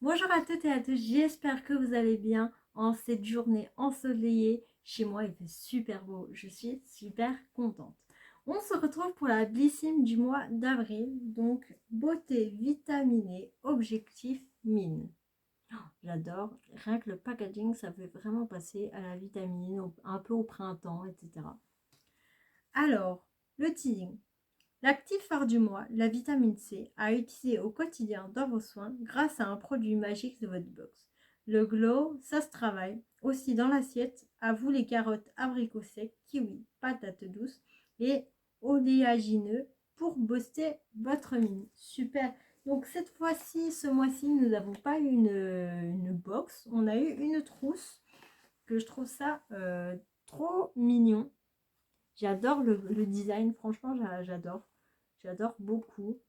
Bonjour à toutes et à tous, j'espère que vous allez bien en cette journée ensoleillée. Chez moi, il fait super beau, je suis super contente. On se retrouve pour la glycine du mois d'avril, donc beauté vitaminée, objectif mine. J'adore, rien que le packaging, ça fait vraiment passer à la vitamine, un peu au printemps, etc. Alors, le teasing. L'actif phare du mois, la vitamine C, à utiliser au quotidien dans vos soins grâce à un produit magique de votre box. Le glow, ça se travaille. Aussi dans l'assiette, à vous les carottes, abricots secs, kiwi, patates douces et oléagineux pour booster votre mine. Super. Donc cette fois-ci, ce mois-ci, nous n'avons pas eu une box, on a eu une trousse que je trouve ça trop mignon. J'adore le design, franchement, j'adore. J'adore beaucoup.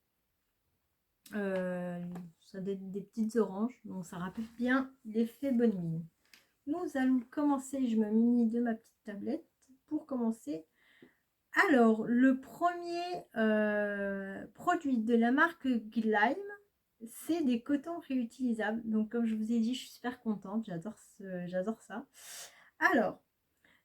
Ça a des petites oranges, donc ça rappelle bien l'effet bonne mine. Nous allons commencer, je me munis de ma petite tablette pour commencer. Alors, le premier produit de la marque Glime, c'est des cotons réutilisables. Donc, comme je vous ai dit, je suis super contente, j'adore ça. Alors,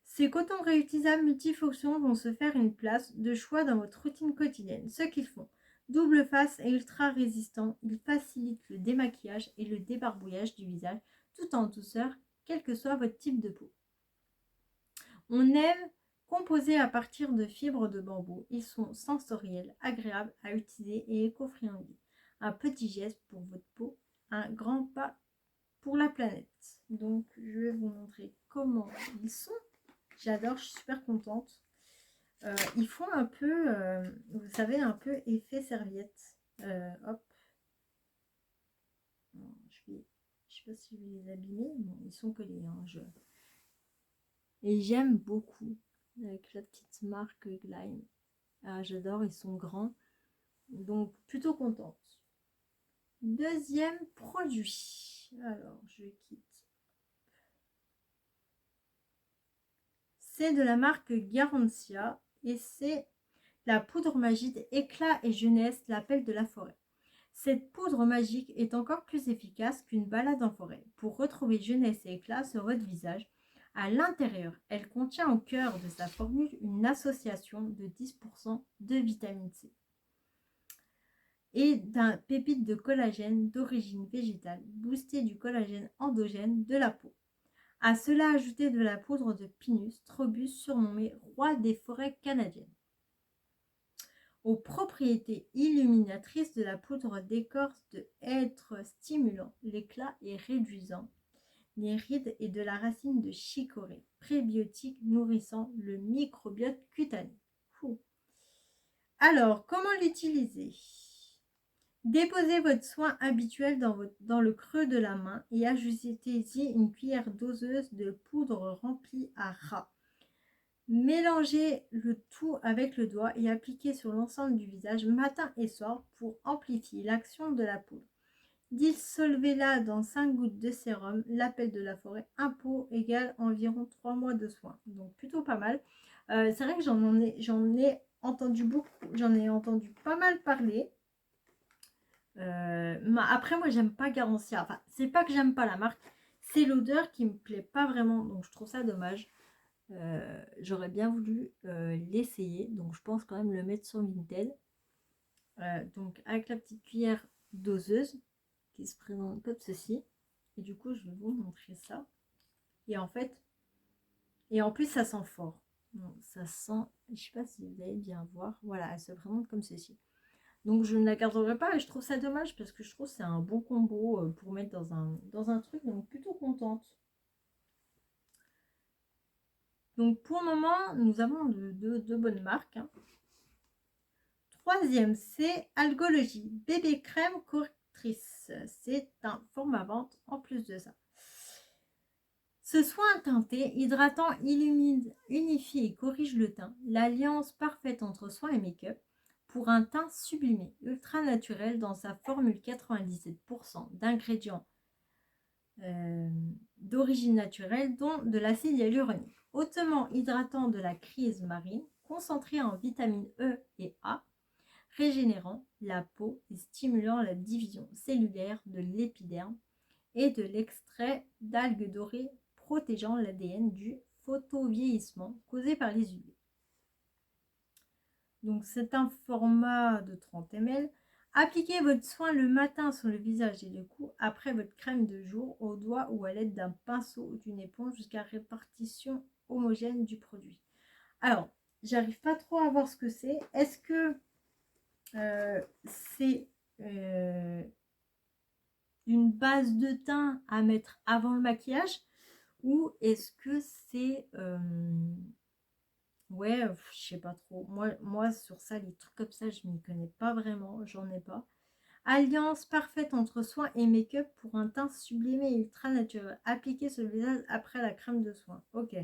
ces cotons réutilisables multifonctions vont se faire une place de choix dans votre routine quotidienne. Ce qu'ils font: double face et ultra résistant, ils facilitent le démaquillage et le débarbouillage du visage tout en douceur, quel que soit votre type de peau. On aime composés à partir de fibres de bambou. Ils sont sensoriels, agréables à utiliser et éco-friendly. Un petit geste pour votre peau, un grand pas pour la planète. Donc je vais vous montrer comment ils sont. J'adore, je suis super contente. Ils font un peu, vous savez, un peu effet serviette. Hop. Non, je sais pas si je vais les abîmer. Bon, ils sont collés. Hein, Et j'aime beaucoup avec la petite marque Glime. Ah, j'adore, ils sont grands. Donc plutôt contente. Deuxième produit. Alors, je quitte. C'est de la marque Garantia et c'est la poudre magique éclat et jeunesse, l'appel de la forêt. Cette poudre magique est encore plus efficace qu'une balade en forêt pour retrouver jeunesse et éclat sur votre visage. À l'intérieur, elle contient au cœur de sa formule une association de 10% de vitamine C et d'un pépite de collagène d'origine végétale, boosté du collagène endogène de la peau. À cela, ajoutez de la poudre de Pinus strobus surnommé roi des forêts canadiennes. Aux propriétés illuminatrices de la poudre d'écorce de hêtre stimulant l'éclat et réduisant les rides et de la racine de chicorée, prébiotique nourrissant le microbiote cutané. Alors, comment l'utiliser? Déposez votre soin habituel dans le creux de la main et ajoutez-y une cuillère doseuse de poudre remplie à ras. Mélangez le tout avec le doigt et appliquez sur l'ensemble du visage matin et soir pour amplifier l'action de la poudre. Dissolvez-la dans 5 gouttes de sérum, l'appel de la forêt, un pot égale environ 3 mois de soins. Donc plutôt pas mal. C'est vrai que j'en ai entendu beaucoup, j'en ai entendu pas mal parler. Après, moi, j'aime pas Garancia. Enfin, c'est pas que j'aime pas la marque, c'est l'odeur qui me plaît pas vraiment. Donc, je trouve ça dommage. J'aurais bien voulu l'essayer. Donc, je pense quand même le mettre sur Vinted. Donc, avec la petite cuillère doseuse qui se présente comme ceci. Et du coup, je vais vous montrer ça. Et en fait, et en plus, ça sent fort. Donc, ça sent, je sais pas si vous allez bien voir. Voilà, elle se présente comme ceci. Donc je ne la garderai pas et je trouve ça dommage parce que je trouve que c'est un bon combo pour mettre dans un truc, donc plutôt contente. Donc pour le moment, nous avons de bonnes marques. Hein. Troisième, c'est Algologie, bébé crème correctrice. C'est un format vente en plus de ça. Ce soin teinté, hydratant, illumine, unifie et corrige le teint. L'alliance parfaite entre soin et make-up pour un teint sublimé, ultra naturel dans sa formule 97% d'ingrédients d'origine naturelle, dont de l'acide hyaluronique. Hautement hydratant de la crise marine, concentré en vitamines E et A, régénérant la peau et stimulant la division cellulaire de l'épiderme, et de l'extrait d'algues dorées protégeant l'ADN du photovieillissement causé par les UV. Donc c'est un format de 30 ml. Appliquez votre soin le matin sur le visage et le cou après votre crème de jour au doigt ou à l'aide d'un pinceau ou d'une éponge jusqu'à répartition homogène du produit. Alors, j'arrive pas trop à voir ce que c'est. Est-ce que c'est une base de teint à mettre avant le maquillage ou est-ce que c'est ouais, je sais pas trop. Moi, sur ça, les trucs comme ça, je m'y connais pas vraiment, j'en ai pas. Alliance parfaite entre soin et make-up pour un teint sublimé et ultra naturel. Appliqué sur le visage après la crème de soin. Ok.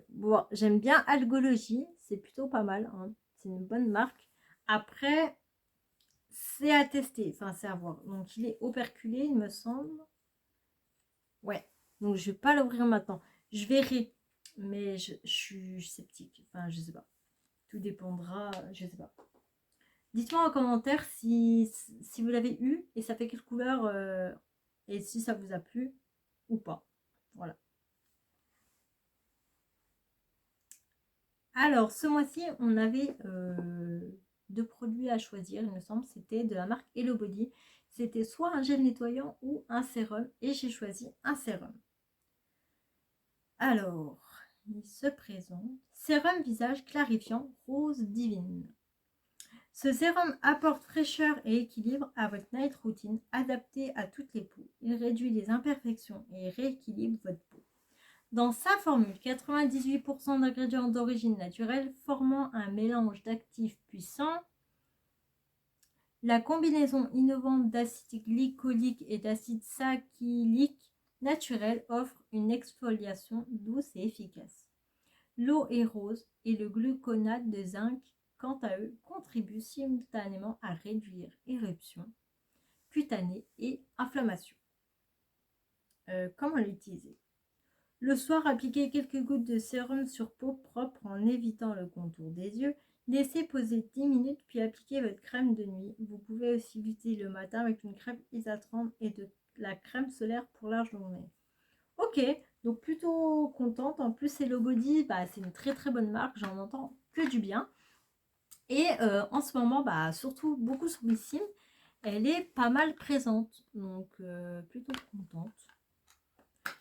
Bon, j'aime bien Algologie, c'est plutôt pas mal, hein. C'est une bonne marque. Après, c'est à tester, enfin c'est à voir. Donc il est operculé, il me semble. Ouais, donc je vais pas l'ouvrir maintenant. Je verrai, mais je suis sceptique. Enfin, je sais pas. Tout dépendra, je sais pas. Dites-moi en commentaire si vous l'avez eu et ça fait quelle couleur et si ça vous a plu ou pas. Voilà. Alors, ce mois-ci, on avait deux produits à choisir, il me semble. C'était de la marque Hello Body. C'était soit un gel nettoyant ou un sérum. Et j'ai choisi un sérum. Alors, il se présente. Sérum visage clarifiant rose divine. Ce sérum apporte fraîcheur et équilibre à votre night routine adapté à toutes les peaux. Il réduit les imperfections et rééquilibre votre peau. Dans sa formule, 98% d'ingrédients d'origine naturelle formant un mélange d'actifs puissants, la combinaison innovante d'acide glycolique et d'acide salicylique naturel offre une exfoliation douce et efficace. L'eau est rose et le gluconate de zinc, quant à eux, contribuent simultanément à réduire éruption cutanée et inflammation. Comment l'utiliser? Le soir, appliquez quelques gouttes de sérum sur peau propre en évitant le contour des yeux. Laissez poser 10 minutes puis appliquez votre crème de nuit. Vous pouvez aussi l'utiliser le matin avec une crème hydratante et de la crème solaire pour la journée. Ok, donc plutôt contente. En plus, Hello Body, c'est une très très bonne marque. J'en entends que du bien. Et en ce moment, surtout beaucoup sur Bissim, elle est pas mal présente. Donc plutôt contente.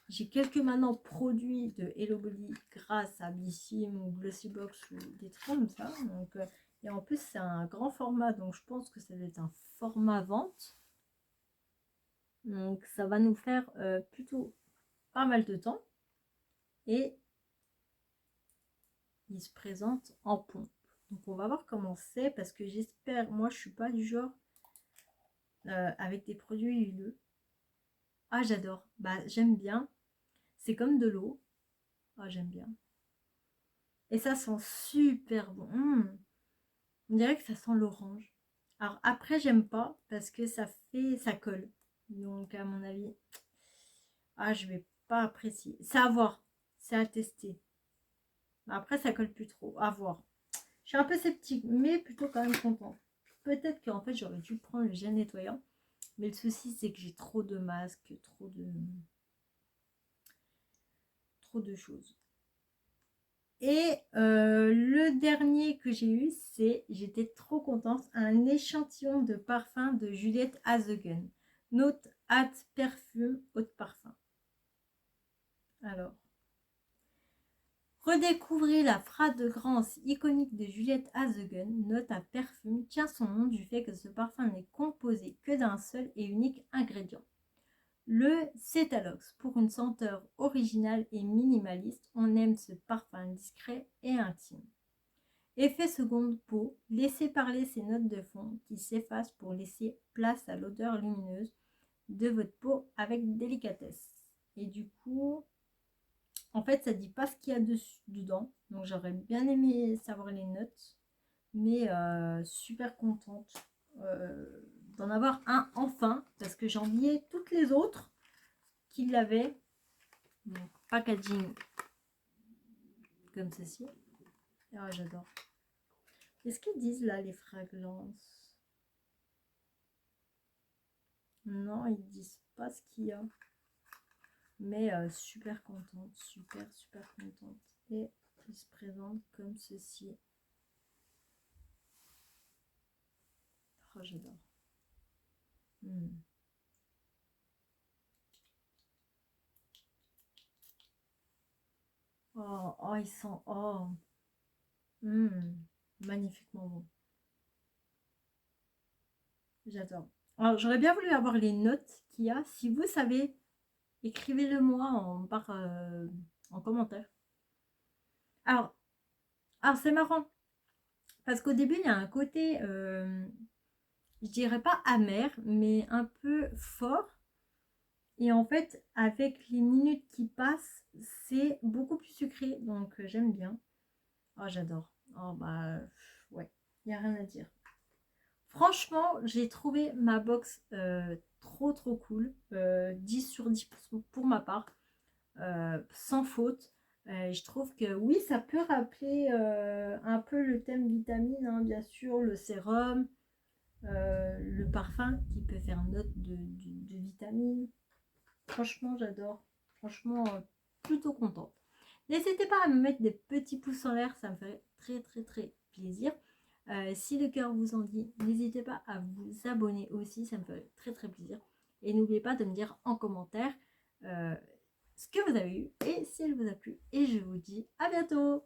J'ai quelques maintenant produits de Hello Body grâce à Bissim ou Glossybox ou des trucs comme ça. Donc, et en plus, c'est un grand format, donc je pense que ça doit être un format vente. Donc, ça va nous faire plutôt pas mal de temps. Et il se présente en pompe. Donc, on va voir comment c'est parce que j'espère, moi, je suis pas du genre avec des produits huileux. Ah, j'adore. J'aime bien. C'est comme de l'eau. Ah, j'aime bien. Et ça sent super bon. On dirait que ça sent l'orange. Alors après, j'aime pas parce que ça colle. Donc à mon avis, je vais pas apprécier. C'est à voir, c'est à tester. Après, ça colle plus trop. À voir. Je suis un peu sceptique, mais plutôt quand même contente. Peut-être qu'en fait, j'aurais dû prendre le gel nettoyant. Mais le souci, c'est que j'ai trop de masques, trop de choses. Et le dernier que j'ai eu, j'étais trop contente, un échantillon de parfum de Juliette Hazegun. Note at perfume haut de parfum. Alors, redécouvrez la fragrance iconique de Juliette Hazegun. Note à perfume tient son nom du fait que ce parfum n'est composé que d'un seul et unique ingrédient. Le cétalox, pour une senteur originale et minimaliste, on aime ce parfum discret et intime. Effet seconde peau, laissez parler ces notes de fond qui s'effacent pour laisser place à l'odeur lumineuse de votre peau avec délicatesse. Et du coup, en fait, ça dit pas ce qu'il y a dedans. Donc j'aurais bien aimé savoir les notes, mais super contente d'en avoir un enfin, parce que j'enviais toutes les autres qui l'avaient. Donc, packaging comme ceci. Ah, j'adore. Qu'est-ce qu'ils disent là, les fragrances? Non, ils disent pas ce qu'il y a. Mais super contente, super contente. Et il se présente comme ceci. Oh, j'adore. Oh, oh, ils sont... Oh, magnifiquement bon. J'adore. Alors, j'aurais bien voulu avoir les notes qu'il y a. Si vous savez, écrivez-le moi en commentaire. Alors, c'est marrant. Parce qu'au début, il y a un côté, je dirais pas amer, mais un peu fort. Et en fait, avec les minutes qui passent, c'est beaucoup plus sucré. Donc, j'aime bien. Oh, j'adore. Oh, bah, ouais, il n'y a rien à dire. Franchement, j'ai trouvé ma box trop cool. 10 sur 10 pour ma part. Sans faute. Je trouve que oui, ça peut rappeler un peu le thème vitamine, hein, bien sûr, le sérum, le parfum qui peut faire note de vitamine. Franchement, j'adore. Franchement, plutôt contente. N'hésitez pas à me mettre des petits pouces en l'air, ça me fait très plaisir. Si le cœur vous en dit, n'hésitez pas à vous abonner aussi, ça me fait très plaisir. Et n'oubliez pas de me dire en commentaire ce que vous avez eu et si elle vous a plu. Et je vous dis à bientôt.